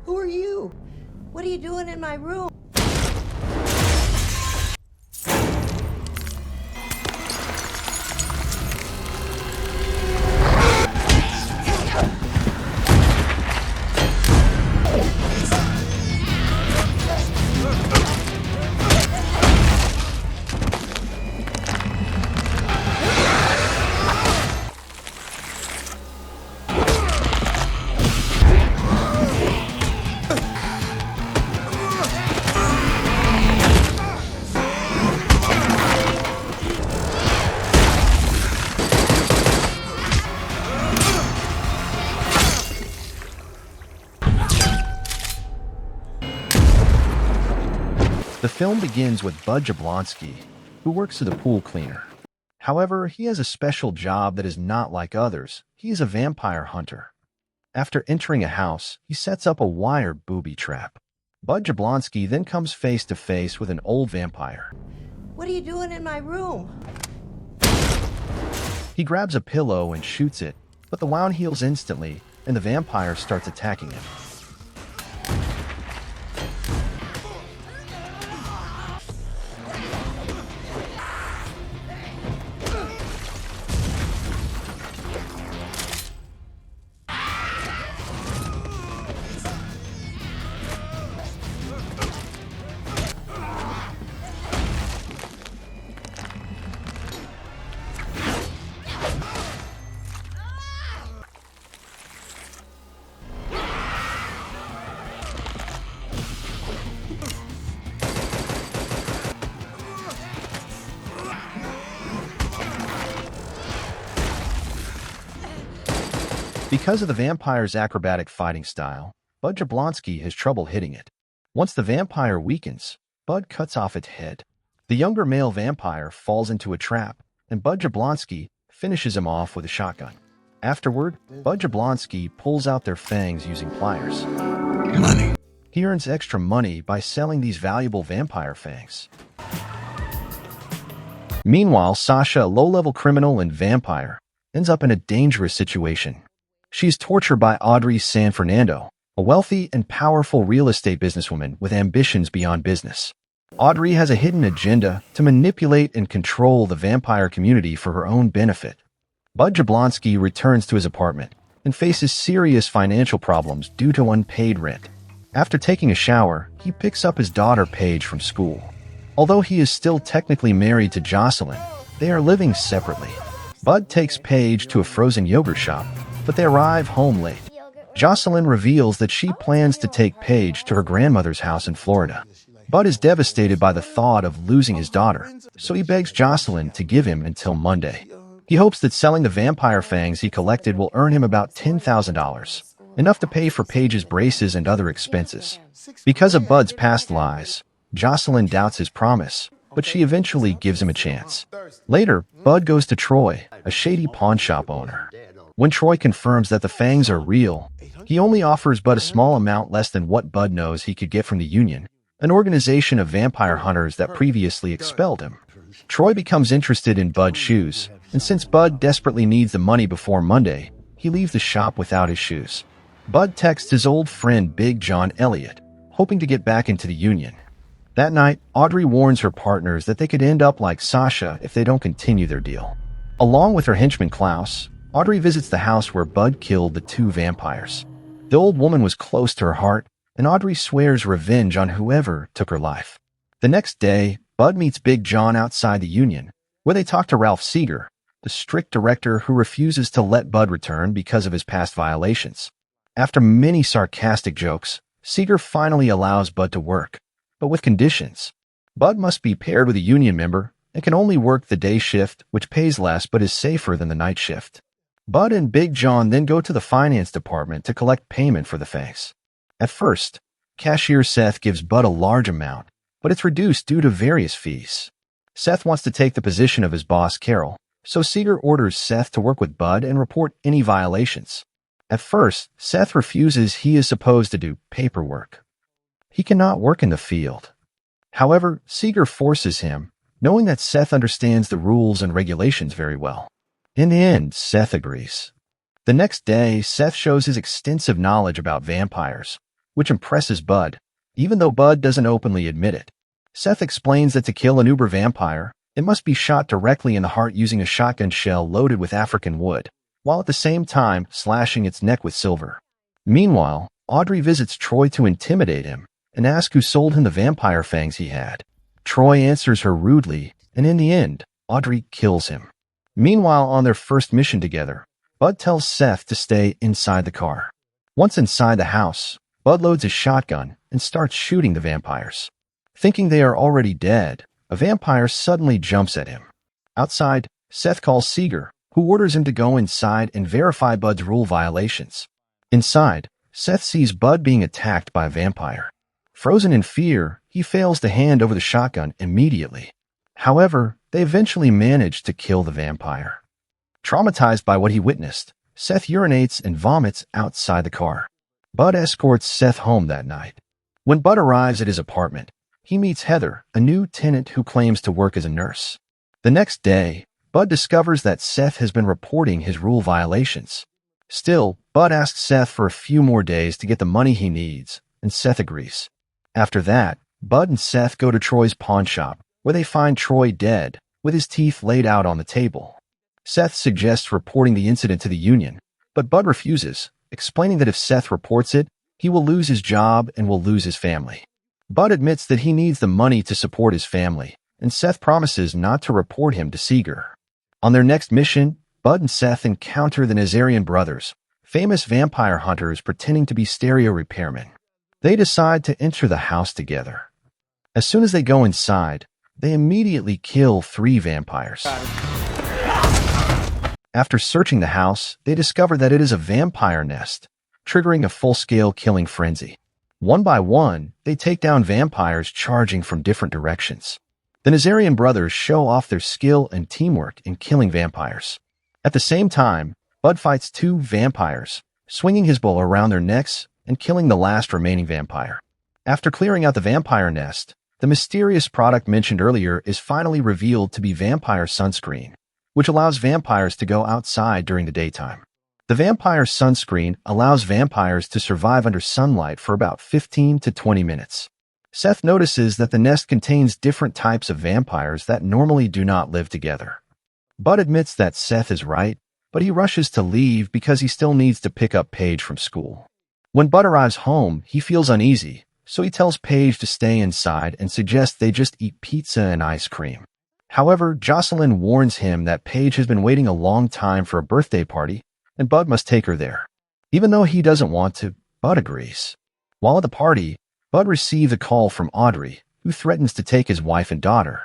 Who are you? What are you doing in my room? The film begins with Bud Jablonski, who works as a pool cleaner. However, he has a special job that is not like others. He is a vampire hunter. After entering a house, he sets up a wire booby trap. Bud Jablonski then comes face to face with an old vampire. What are you doing in my room? He grabs a pillow and shoots it, but the wound heals instantly, and the vampire starts attacking him. Because of the vampire's acrobatic fighting style, Bud Jablonski has trouble hitting it. Once the vampire weakens, Bud cuts off its head. The younger male vampire falls into a trap, and Bud Jablonski finishes him off with a shotgun. Afterward, Bud Jablonski pulls out their fangs using pliers. Money. He earns extra money by selling these valuable vampire fangs. Meanwhile, Sasha, a low-level criminal and vampire, ends up in a dangerous situation. She is tortured by Audrey San Fernando, a wealthy and powerful real estate businesswoman with ambitions beyond business. Audrey has a hidden agenda to manipulate and control the vampire community for her own benefit. Bud Jablonski returns to his apartment and faces serious financial problems due to unpaid rent. After taking a shower, he picks up his daughter Paige from school. Although he is still technically married to Jocelyn, they are living separately. Bud takes Paige to a frozen yogurt shop, but they arrive home late. Jocelyn reveals that she plans to take Paige to her grandmother's house in Florida. Bud is devastated by the thought of losing his daughter, so he begs Jocelyn to give him until Monday. He hopes that selling the vampire fangs he collected will earn him about $10,000, enough to pay for Paige's braces and other expenses. Because of Bud's past lies, Jocelyn doubts his promise, but she eventually gives him a chance. Later, Bud goes to Troy, a shady pawn shop owner. When Troy confirms that the fangs are real, he only offers Bud a small amount less than what Bud knows he could get from the Union, an organization of vampire hunters that previously expelled him. Troy becomes interested in Bud's shoes, and since Bud desperately needs the money before Monday, he leaves the shop without his shoes. Bud texts his old friend Big John Elliott, hoping to get back into the Union. That night, Audrey warns her partners that they could end up like Sasha if they don't continue their deal. Along with her henchman Klaus, Audrey visits the house where Bud killed the two vampires. The old woman was close to her heart, and Audrey swears revenge on whoever took her life. The next day, Bud meets Big John outside the Union, where they talk to Ralph Seeger, the strict director who refuses to let Bud return because of his past violations. After many sarcastic jokes, Seeger finally allows Bud to work, but with conditions. Bud must be paired with a Union member and can only work the day shift, which pays less but is safer than the night shift. Bud and Big John then go to the finance department to collect payment for the fangs. At first, cashier Seth gives Bud a large amount, but it's reduced due to various fees. Seth wants to take the position of his boss, Carol, so Seeger orders Seth to work with Bud and report any violations. At first, Seth refuses. He is supposed to do paperwork. He cannot work in the field. However, Seeger forces him, knowing that Seth understands the rules and regulations very well. In the end, Seth agrees. The next day, Seth shows his extensive knowledge about vampires, which impresses Bud, even though Bud doesn't openly admit it. Seth explains that to kill an uber vampire, it must be shot directly in the heart using a shotgun shell loaded with African wood, while at the same time slashing its neck with silver. Meanwhile, Audrey visits Troy to intimidate him and ask who sold him the vampire fangs he had. Troy answers her rudely, and in the end, Audrey kills him. Meanwhile, on their first mission together, Bud tells Seth to stay inside the car. Once inside the house, Bud loads his shotgun and starts shooting the vampires. Thinking they are already dead, a vampire suddenly jumps at him. Outside, Seth calls Seeger, who orders him to go inside and verify Bud's rule violations. Inside, Seth sees Bud being attacked by a vampire. Frozen in fear, he fails to hand over the shotgun immediately. However, they eventually manage to kill the vampire. Traumatized by what he witnessed, Seth urinates and vomits outside the car. Bud escorts Seth home that night. When Bud arrives at his apartment, he meets Heather, a new tenant who claims to work as a nurse. The next day, Bud discovers that Seth has been reporting his rule violations. Still, Bud asks Seth for a few more days to get the money he needs, and Seth agrees. After that, Bud and Seth go to Troy's pawn shop, where they find Troy dead, with his teeth laid out on the table. Seth suggests reporting the incident to the union, but Bud refuses, explaining that if Seth reports it, he will lose his job and will lose his family. Bud admits that he needs the money to support his family, and Seth promises not to report him to Seeger. On their next mission, Bud and Seth encounter the Nazarian brothers, famous vampire hunters pretending to be stereo repairmen. They decide to enter the house together. As soon as they go inside, they immediately kill 3 vampires. After searching the house, they discover that it is a vampire nest, triggering a full-scale killing frenzy. One by one, they take down vampires charging from different directions. The Nazarian brothers show off their skill and teamwork in killing vampires. At the same time, Bud fights 2 vampires, swinging his bow around their necks and killing the last remaining vampire. After clearing out the vampire nest, the mysterious product mentioned earlier is finally revealed to be vampire sunscreen, which allows vampires to go outside during the daytime. The vampire sunscreen allows vampires to survive under sunlight for about 15 to 20 minutes. Seth notices that the nest contains different types of vampires that normally do not live together. Bud admits that Seth is right, but he rushes to leave because he still needs to pick up Paige from school. When Bud arrives home, he feels uneasy, so he tells Paige to stay inside and suggests they just eat pizza and ice cream. However, Jocelyn warns him that Paige has been waiting a long time for a birthday party, and Bud must take her there. Even though he doesn't want to, Bud agrees. While at the party, Bud receives a call from Audrey, who threatens to take his wife and daughter.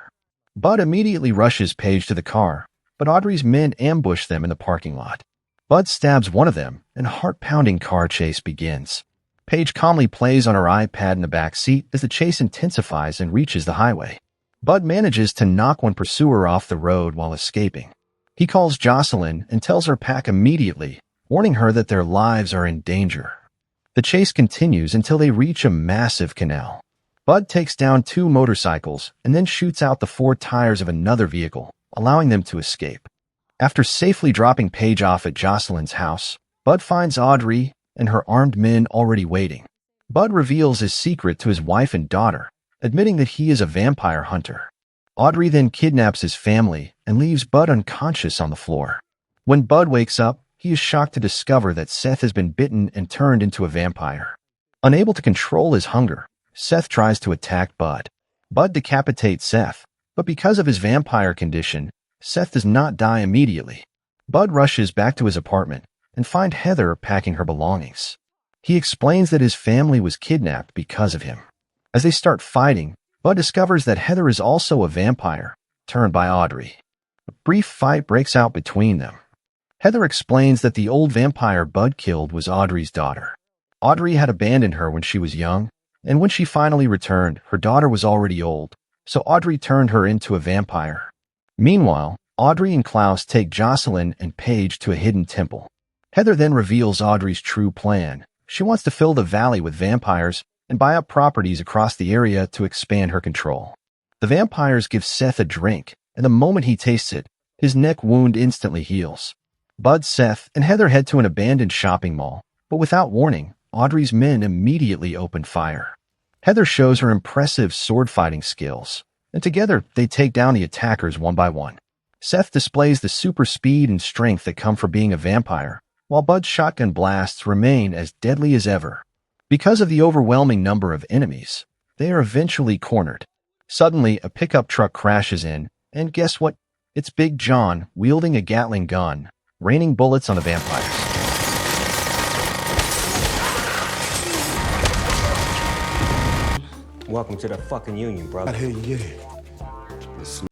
Bud immediately rushes Paige to the car, but Audrey's men ambush them in the parking lot. Bud stabs one of them, and a heart-pounding car chase begins. Paige calmly plays on her iPad in the back seat as the chase intensifies and reaches the highway. Bud manages to knock one pursuer off the road while escaping. He calls Jocelyn and tells her pack immediately, warning her that their lives are in danger. The chase continues until they reach a massive canal. Bud takes down 2 motorcycles and then shoots out the 4 tires of another vehicle, allowing them to escape. After safely dropping Paige off at Jocelyn's house, Bud finds Audrey and her armed men already waiting. Bud reveals his secret to his wife and daughter, admitting that he is a vampire hunter. Audrey then kidnaps his family and leaves Bud unconscious on the floor. When Bud wakes up, he is shocked to discover that Seth has been bitten and turned into a vampire. Unable to control his hunger, Seth tries to attack Bud. Bud decapitates Seth, but because of his vampire condition, Seth does not die immediately. Bud rushes back to his apartment and finds Heather packing her belongings. He explains that his family was kidnapped because of him. As they start fighting, Bud discovers that Heather is also a vampire, turned by Audrey. A brief fight breaks out between them. Heather explains that the old vampire Bud killed was Audrey's daughter. Audrey had abandoned her when she was young, and when she finally returned, her daughter was already old, so Audrey turned her into a vampire. Meanwhile, Audrey and Klaus take Jocelyn and Paige to a hidden temple. Heather then reveals Audrey's true plan. She wants to fill the valley with vampires and buy up properties across the area to expand her control. The vampires give Seth a drink, and the moment he tastes it, his neck wound instantly heals. Bud, Seth, and Heather head to an abandoned shopping mall, but without warning, Audrey's men immediately open fire. Heather shows her impressive sword-fighting skills, and together they take down the attackers one by one. Seth displays the super speed and strength that come from being a vampire, while Bud's shotgun blasts remain as deadly as ever. Because of the overwhelming number of enemies, they are eventually cornered. Suddenly, a pickup truck crashes in, and guess what? It's Big John wielding a Gatling gun, raining bullets on the vampires. Welcome to the fucking union, brother.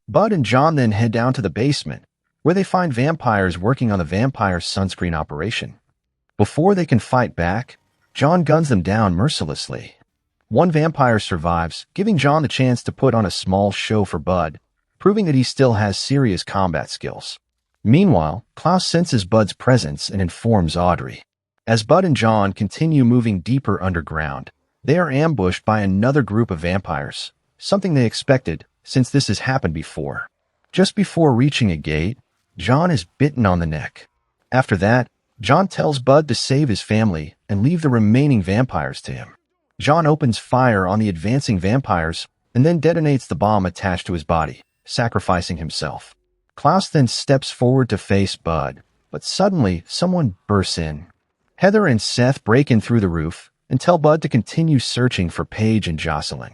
Bud and John then head down to the basement, where they find vampires working on the vampire sunscreen operation. Before they can fight back, John guns them down mercilessly. One vampire survives, giving John the chance to put on a small show for Bud, proving that he still has serious combat skills. Meanwhile, Klaus senses Bud's presence and informs Audrey. As Bud and John continue moving deeper underground, they are ambushed by another group of vampires, something they expected since this has happened before. Just before reaching a gate, John is bitten on the neck. After that, John tells Bud to save his family and leave the remaining vampires to him. John opens fire on the advancing vampires and then detonates the bomb attached to his body, sacrificing himself. Klaus then steps forward to face Bud, but suddenly someone bursts in. Heather and Seth break in through the roof and tell Bud to continue searching for Paige and Jocelyn.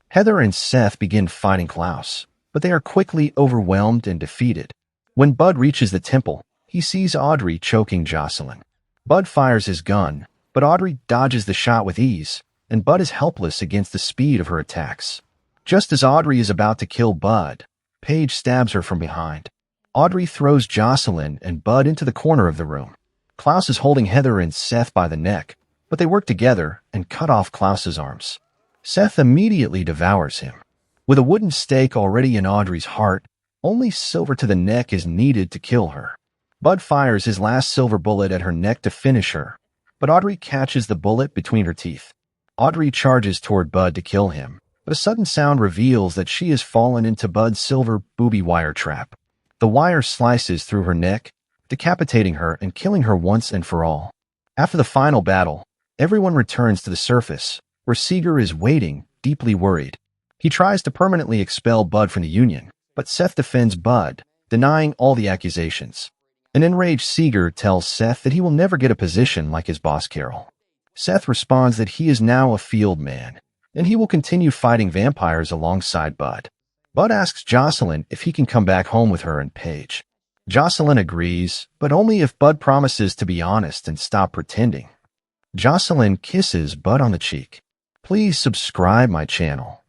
Heather and Seth begin fighting Klaus, but they are quickly overwhelmed and defeated. When Bud reaches the temple, he sees Audrey choking Jocelyn. Bud fires his gun, but Audrey dodges the shot with ease, and Bud is helpless against the speed of her attacks. Just as Audrey is about to kill Bud, Paige stabs her from behind. Audrey throws Jocelyn and Bud into the corner of the room. Klaus is holding Heather and Seth by the neck, but they work together and cut off Klaus's arms. Seth immediately devours him. With a wooden stake already in Audrey's heart, only silver to the neck is needed to kill her. Bud fires his last silver bullet at her neck to finish her, but Audrey catches the bullet between her teeth. Audrey charges toward Bud to kill him, but a sudden sound reveals that she has fallen into Bud's silver booby wire trap. The wire slices through her neck, decapitating her and killing her once and for all. After the final battle, everyone returns to the surface, where Seeger is waiting, deeply worried. He tries to permanently expel Bud from the Union, but Seth defends Bud, denying all the accusations. An enraged Seeger tells Seth that he will never get a position like his boss Carol. Seth responds that he is now a field man, and he will continue fighting vampires alongside Bud. Bud asks Jocelyn if he can come back home with her and Paige. Jocelyn agrees, but only if Bud promises to be honest and stop pretending. Jocelyn kisses Bud on the cheek. Please subscribe my channel.